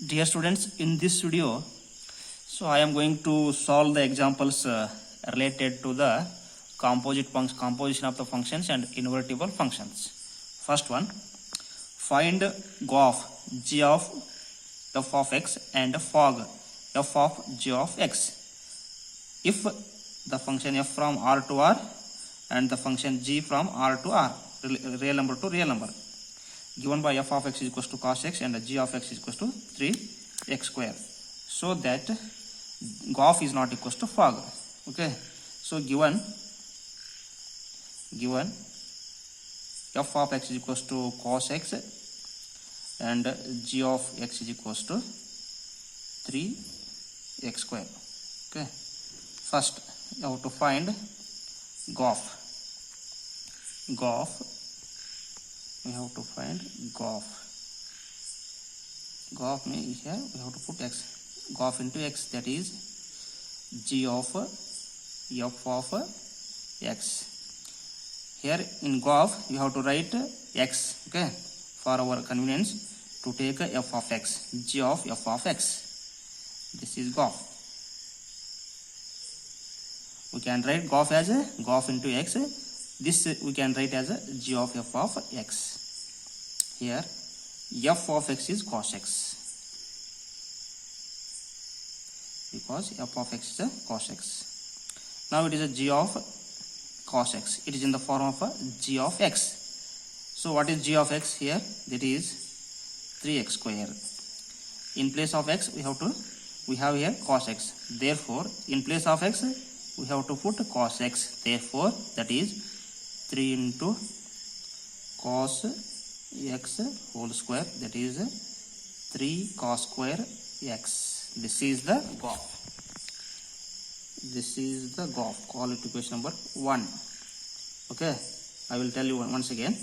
Dear students, in this video, I am going to solve the examples related to the composition of the functions and invertible functions. First one, find GOF g of f of x and FOG f of g of x. If the function f from R to R and the function g from R to R, real number to real number, given by f of x is equals to cos x and g of x is equals to 3x square, so that GOF is not equals to FOG. Okay, so given f of x is equals to cos x and g of x is equals to 3x square. Okay, first you have to find GOF. We have to find GOF. GOF means here we have to put x. GOF into x, that is g of f of x. Here in GOF you have to write x. Okay, for our convenience to take f of x, g of f of x. This is GOF. We can write GOF as a GOF into x. This we can write as a g of f of x. Here f of x is cos x, because f of x is a cos x. Now it is a g of cos x. It is in the form of a g of x. So what is g of x here? That is 3x square. In place of x we have here cos x. Therefore in place of x we have to put cos x. Therefore that is 3 into cos x whole square, that is 3 cos square x. This is the GOF. This is the GOF. Call it equation number 1. Okay, I will tell you once again.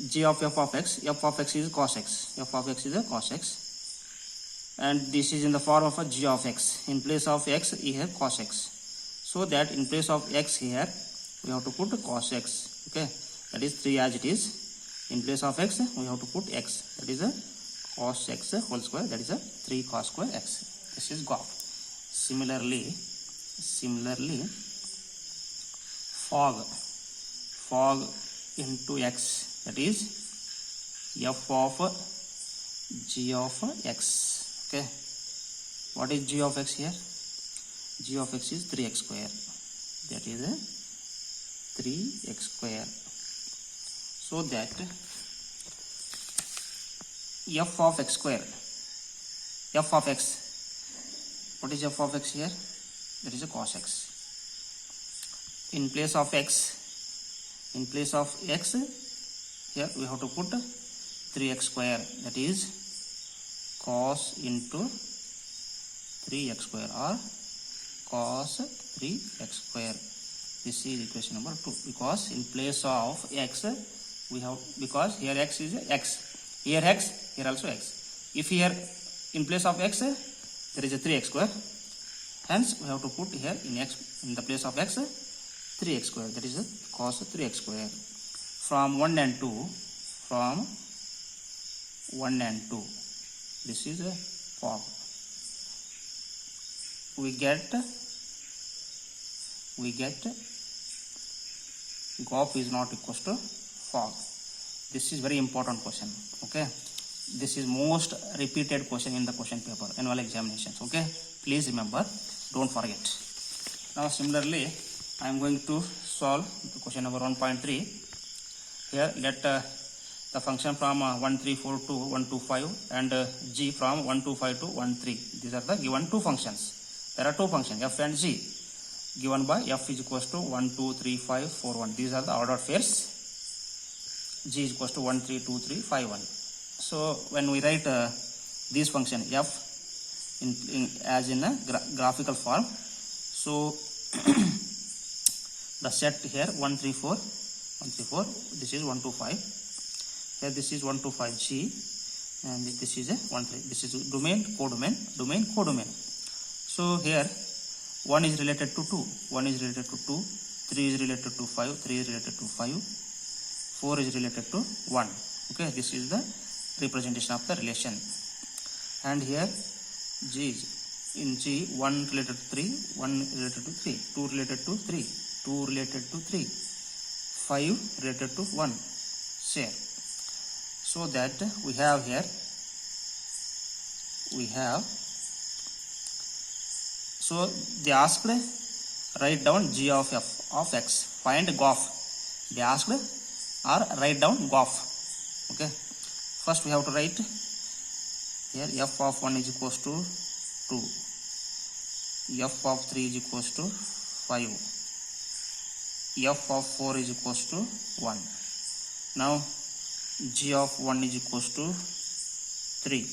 G of f of x is cos x. F of x is a cos x, and this is in the form of a g of x. In place of x here cos x, so that in place of x here we have to put cos x. Okay, that is 3 as it is. In place of x we have to put x, that is a cos x whole square, that is a 3 cos square x. This is GOF. Similarly FOG into x, that is f of g of x. Okay, what is g of x here? G of x is 3x square, that is a 3x square. So that f of x square, f of x, what is f of x here? That is a cos x. In place of x here we have to put 3x square, that is cos into 3x square or cos 3x square. This is equation number 2, because in place of x we have, because here x is x, here x, here also x. If here in place of x there is a 3x square, hence we have to put here in x, in the place of x 3x square, that is a cos 3x square. From 1 and 2, this is a FOG. We get GOF is not equal to FOG. This is very important question. Okay, this is most repeated question in the question paper, annual examinations. Okay, please remember, don't forget. Now similarly I am going to solve the question number 1.3. Here let the function from 134 to 125 and g from 125 to 13. These are the given two functions. There are two functions, f and g, given by f is equals to 1 2 3 5 4 1. These are the ordered pairs. G is equals to 1 3 2 3 5 1. So when we write this function f as in a graphical form, so the set here 1 3 4, this is 1 2 5. Here this is 1 2 5 g, and this is a 1 3. This is domain, codomain. So here 1 is related to 2, 1 is related to 2, 3 is related to 5, 3 is related to 5, 4 is related to 1. Okay, this is the representation of the relation. and here G is in G 1 related to 3, 1 related to 3, 2 related to 3, 2 related to 3, 5 related to 1 share. So that we have here, so they asked write down G of f of x, find GOF. They asked or write down GOF. Okay, first we have to write here f of 1 is equals to 2, f of 3 is equals to 5, f of 4 is equals to 1. Now G of 1 is equals to 3,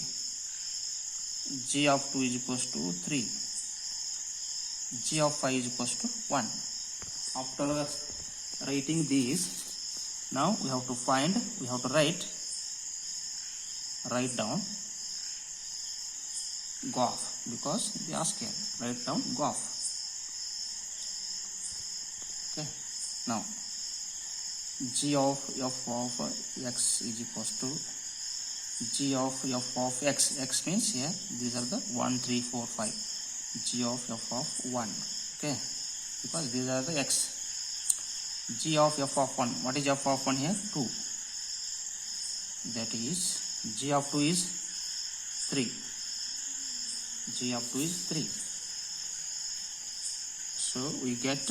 G of 2 is equals to 3, G of 5 is equals to 1. After writing these, now we have to write down GOF, because they ask here, write down GOF. Okay, now G of f of x is equals to G of f of x. X means here these are the 1, 3, 4, 5. G of f of 1. Okay, because these are the x. G of f of 1. What is f of 1 here? 2. That is G of 2 is 3. G of 2 is 3. So we get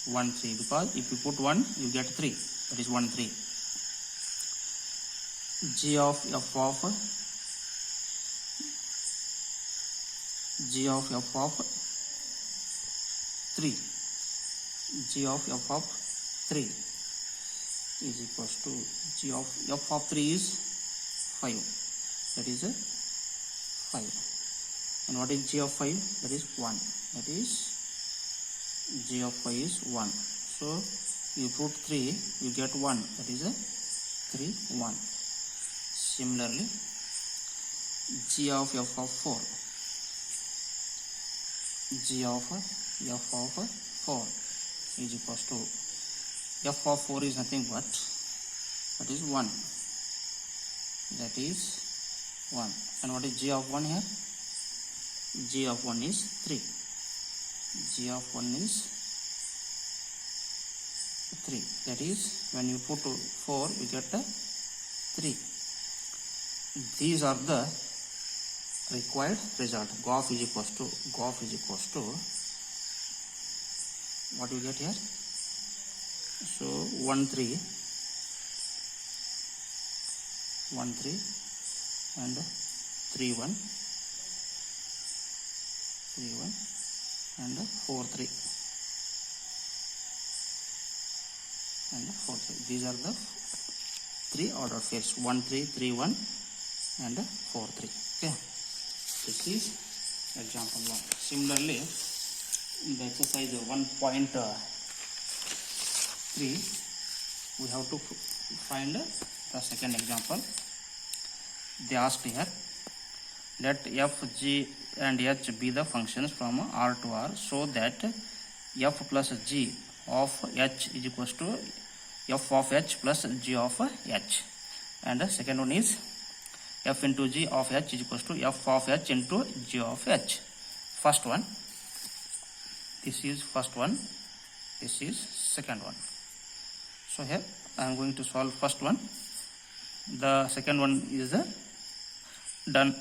1, 3, because if you put 1, you get 3. That is 1, 3. G of f of 3. G of f of 3 is equals to G of f of 3 is 5. That is 5. And what is G of 5? That is 1. That is G of 5 is 1. So you put 3, you get 1. That is 3, 1. Similarly, G of f of 4. G of f of 4 is equals to f of 4 is nothing but that is 1. That is 1. And what is G of 1 here? G of 1 is 3. G of 1 is 3. That is when you put 4, you get 3. These are the required result. GOF is equals to what you get here? So 1, 3 and 3, 1 and 4, 3 and 4, 3. These are the 3 ordered pairs. 1, 3, 3, 1 and 4, 3. Okay, this is example 1. Similarly, in the exercise 1.3, we have to find the second example. They asked here, let f, g and h be the functions from R to R, so that f plus g of h is equals to f of h plus g of h. And the second one is f into g of h is equals to f of h into g of h. First one, this is first one, this is second one. So here I am going to solve first one. The second one is done.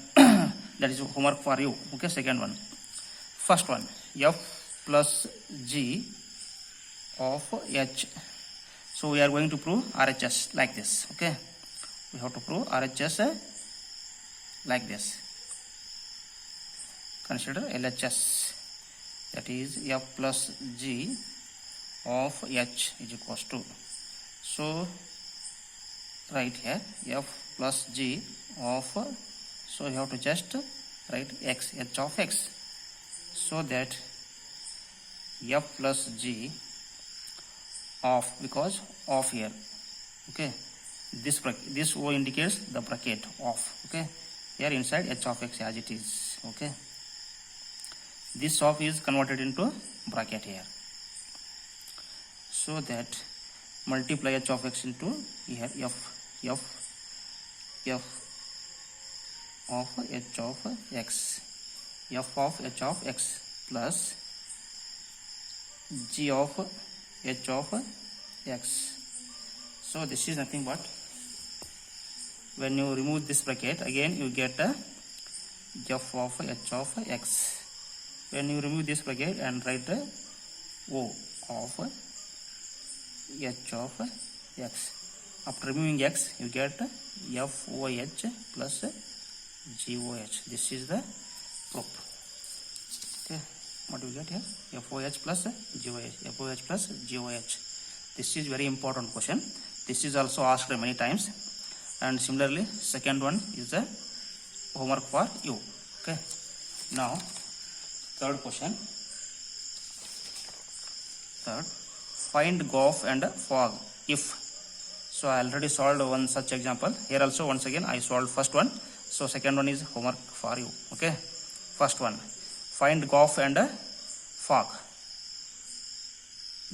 That is homework for you. Okay, second one. First one, f plus g of h. So we are going to prove RHS like this. Okay, we have to prove RHS like this. Consider LHS. That is f plus g of h is equals to. So write here f plus g of, so you have to just write x, h of x, so that f plus g of, because of here. Okay, this O indicates the bracket of. Okay, here inside h of x as it is. Okay, this of is converted into bracket here, so that multiply h of x into here f of h of x, f of h of x plus g of h of x. So this is nothing but, when you remove this bracket, again you get a f of h of x. When you remove this bracket and write a o of h of x. After removing x, you get FOH plus GOH. This is the proof. Okay, what do we get here? FOH plus GOH. FOH plus GOH. This is very important question. This is also asked many times. And similarly, second one is the homework for you. Okay. Now, third question. Third, find GOF and fog if. So I already solved one such example. Here also once again I solved first one. So second one is homework for you. Okay. First one, find GOF and fog.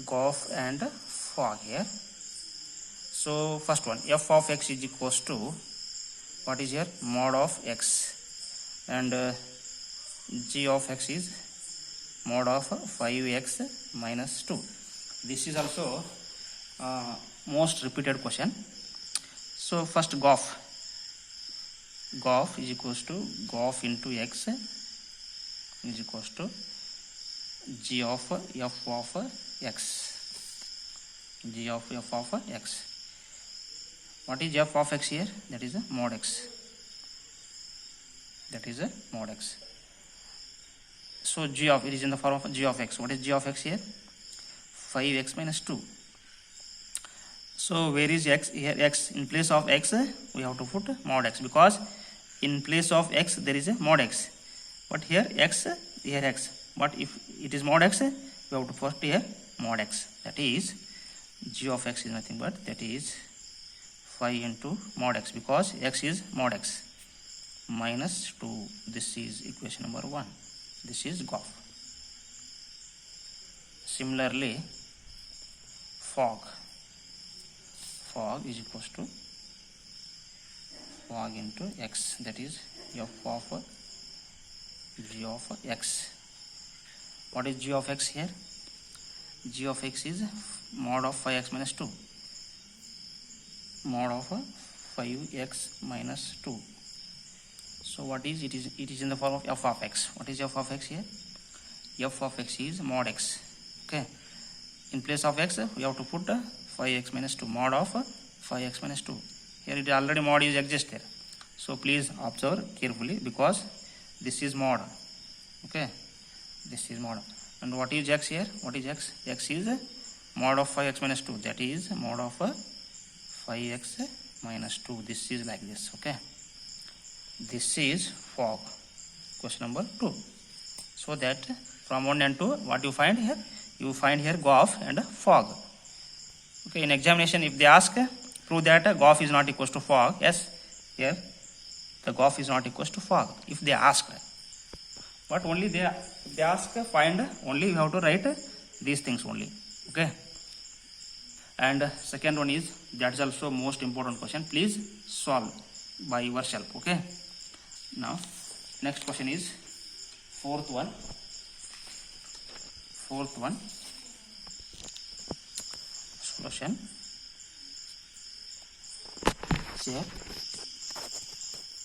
GOF and fog here. So first one, f of x is equals to, what is here? Mod of x, and g of x is mod of 5x minus 2. This is also most repeated question. So first GOF. GOF is equals to GOF into x is equals to g of f of x. G of f of x. What is f of x here? That is a mod x. That is a mod x. So g of, it is in the form of g of x. What is g of x here? 5x minus 2. So where is x? Here x, in place of x we have to put mod x, because in place of x there is a mod x. But here x, here x. But if it is mod x, we have to put here mod x. That is g of x is nothing but, that is 5 into mod x, because x is mod x minus 2. This is equation number 1. This is GOF. Similarly, fog. Fog is equals to fog into x, that is f of g of x. What is g of x here? G of x is mod of 5x minus 2. Mod of 5x minus 2. So what is it? It is in the form of f of x. What is f of x here? F of x is mod x. Okay. In place of x, we have to put 5x minus 2. Mod of 5x minus 2. Here it already mod is exist there. So please observe carefully, because this is mod. Okay. This is mod. And what is x here? What is x? X is mod of 5x minus 2. That is mod of 5x minus 2. This is like this. Okay. This is fog. Question number 2. So that from 1 and 2, what you find here? You find here GOF and fog. Okay. In examination, if they ask, prove that GOF is not equals to fog. Yes. Here the GOF is not equals to fog. If they ask. But only they ask, find, only you have to write these things only. Okay. And second one is, that is also most important question. Please solve by yourself. Okay. Now next question is fourth one. Solution. Here,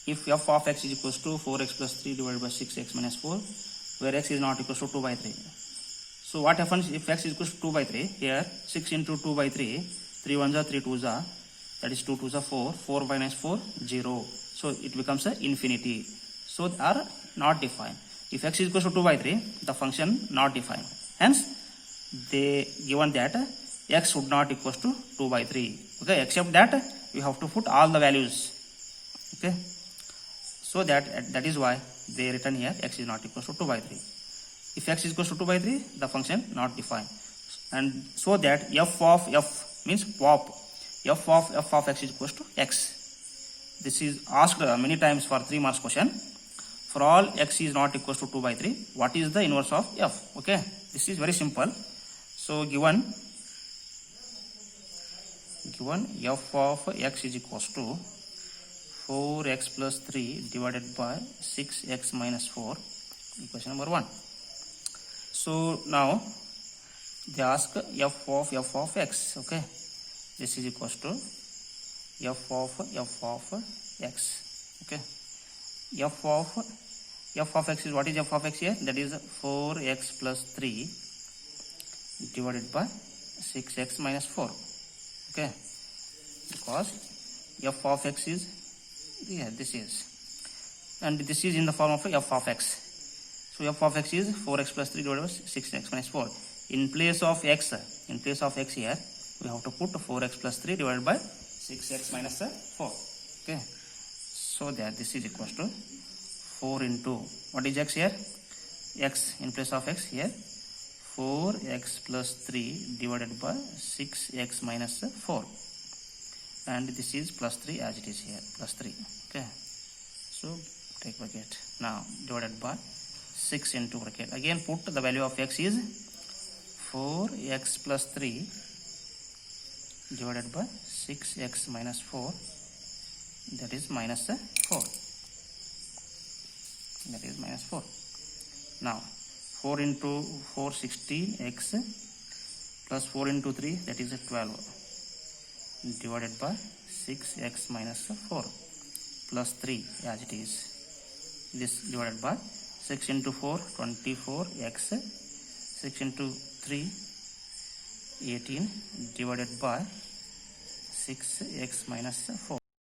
if f of x is equals to 4x plus 3 divided by 6x minus 4, where x is not equals to 2 by 3. So what happens if x is equals to 2 by 3? Here 6 into 2 by 3, 3 1s are 3 2s are, that is 2 2s are 4, 4 minus 4, 0. So it becomes an infinity. So they are not defined. If x is equals to 2 by 3, the function not defined. Hence, they given that x should not equals to 2 by 3. Okay, except that we have to put all the values. Okay. So that is why they written here x is not equals to 2 by 3. If x is equals to 2 by 3, the function not defined. And so that f of f means pop. F of x is equals to x. This is asked many times for 3 marks question. For all x is not equals to 2 by 3, what is the inverse of f? Okay, this is very simple. So given f of x is equals to 4x plus 3 divided by 6x minus 4, equation number 1. So now they ask f of x. Okay, this is equals to f of x. Okay, f of x is, what is f of x here? That is 4x plus 3 divided by 6x minus 4. Okay, because f of x is, yeah, this is, and this is in the form of f of x. So f of x is 4x plus 3 divided by 6x minus 4. In place of x here, we have to put 4x plus 3 divided by 6x minus 4. Okay, so that this is equals to 4 into, what is x here? X, in place of x here, 4x plus 3 divided by 6x minus 4. And this is plus 3 as it is here, plus 3. Okay, so take bracket. Now divided by 6 into bracket. Again put the value of x is 4x plus 3 divided by 6x minus 4, that is minus 4. That is minus 4. Now 4 into 4, 16x plus 4 into 3, that is 12, divided by 6x minus 4 plus 3 as it is. This divided by 6 into 4, 24x, 6 into 3, 18, divided by 6x minus 4.